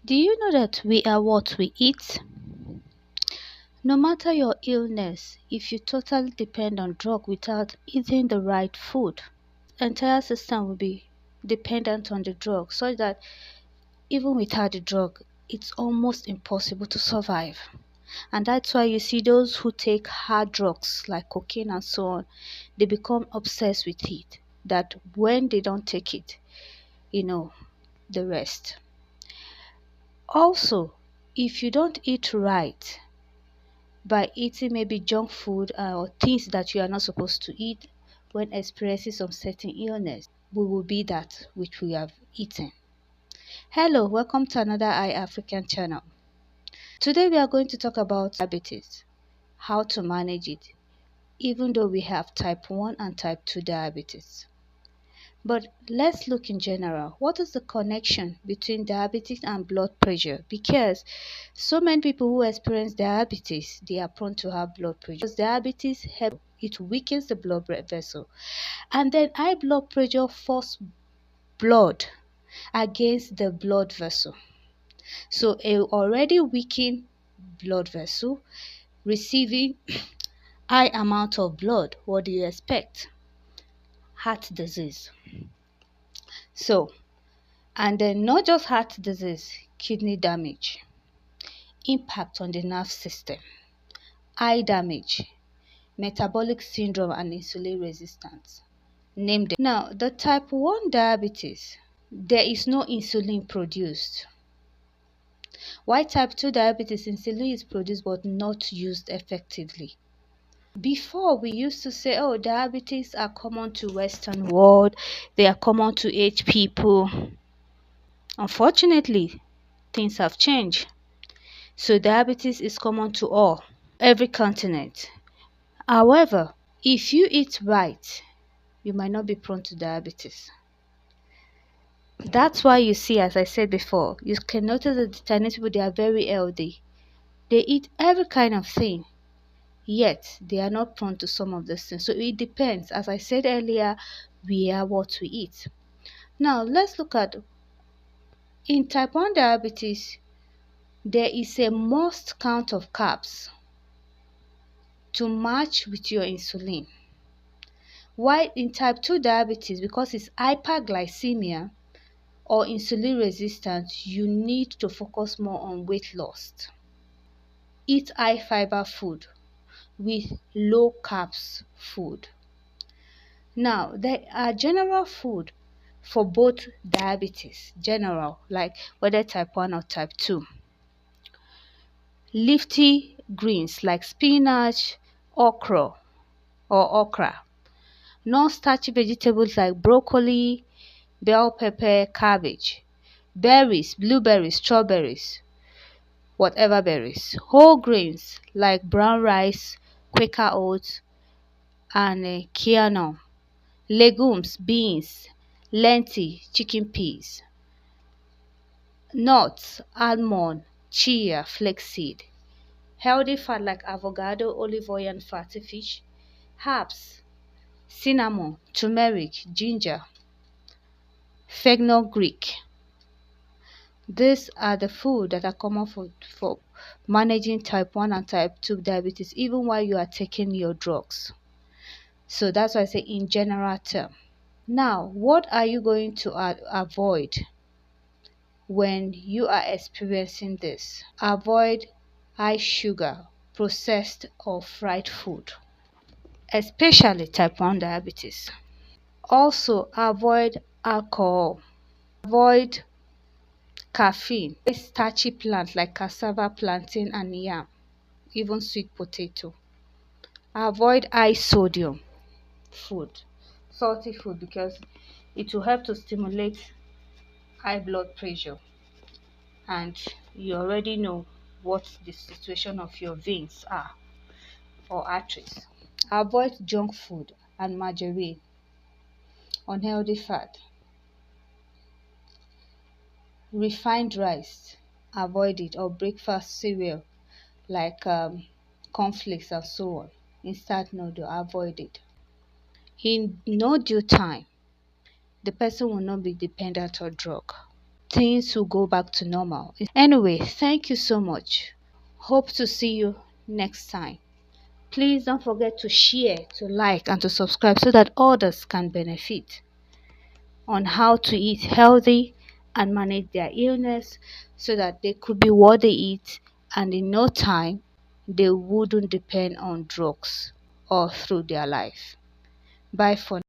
Do you know that we are what we eat? No matter your illness, if you totally depend on drug without eating the right food, entire system will be dependent on the drug, so that even without the drug, it's almost impossible to survive. And that's why you see those who take hard drugs like cocaine and so on, they become obsessed with it. That when they don't take it, you know, the rest. Also, if you don't eat right, by eating maybe junk food or things that you are not supposed to eat when experiencing some certain illness, we will be that which we have eaten. Hello, welcome to another iAfrican channel. Today we are going to talk about diabetes, how to manage it, even though we have type 1 and type 2 diabetes. But let's look in general. What is the connection between diabetes and blood pressure? Because so many people who experience diabetes, they are prone to have blood pressure. Because diabetes it weakens the blood vessel. And then high blood pressure forces blood against the blood vessel. So a already weakened blood vessel receiving high amount of blood, what do you expect? Heart disease. So, and then not just heart disease, kidney damage, impact on the nerve system, eye damage, metabolic syndrome and insulin resistance. Name them. Now, the type 1 diabetes, there is no insulin produced. While type 2 diabetes, insulin is produced but not used effectively. Before, we used to say, oh, diabetes are common to Western world, they are common to aged people. Unfortunately, things have changed. So diabetes is common to all, every continent. However, if you eat right, you might not be prone to diabetes. That's why you see, as I said before, you can notice that the Chinese people, they are very healthy. They eat every kind of thing, yet they are not prone to some of these things. So it depends. As I said earlier, we are what we eat. Now, let's look at, in type 1 diabetes, there is a must count of carbs to match with your insulin. While in type 2 diabetes, because it's hyperglycemia or insulin resistance, you need to focus more on weight loss. Eat high fiber food with low carbs food. Now, there are general food for both diabetes, general, like whether type 1 or type 2. Leafy greens like spinach, okra or okra. Non-starchy vegetables like broccoli, bell pepper, cabbage. Berries, blueberries, strawberries, whatever berries. Whole grains like brown rice, Quaker oats, and quinoa. Legumes, beans, lentil, chicken peas. Nuts, almond, chia, flaxseed. Healthy fat like avocado, olive oil, and fatty fish. Herbs, cinnamon, turmeric, ginger, fenugreek. These are the food that are common for managing type 1 and type 2 diabetes, even while you are taking your drugs. So that's why I say in general term. Now, what are you going to avoid when you are experiencing this? Avoid high sugar, processed or fried food, especially type 1 diabetes. Also, avoid alcohol. Avoid caffeine. Starchy plants like cassava, plantain, and yam, even sweet potato. Avoid high sodium food, salty food, because it will help to stimulate high blood pressure. And you already know what the situation of your veins are or arteries. Avoid junk food and margarine, unhealthy fat. Refined rice, avoid it, or breakfast cereal like cornflakes and so on. Instant noodle, avoid it. In no due time, the person will not be dependent on drug. things will go back to normal. Anyway, thank you so much. Hope to see you next time. Please don't forget to share, to like, and to subscribe so that others can benefit on how to eat healthy and manage their illness so that they could be what they eat, and in no time they wouldn't depend on drugs all through their life. Bye for now.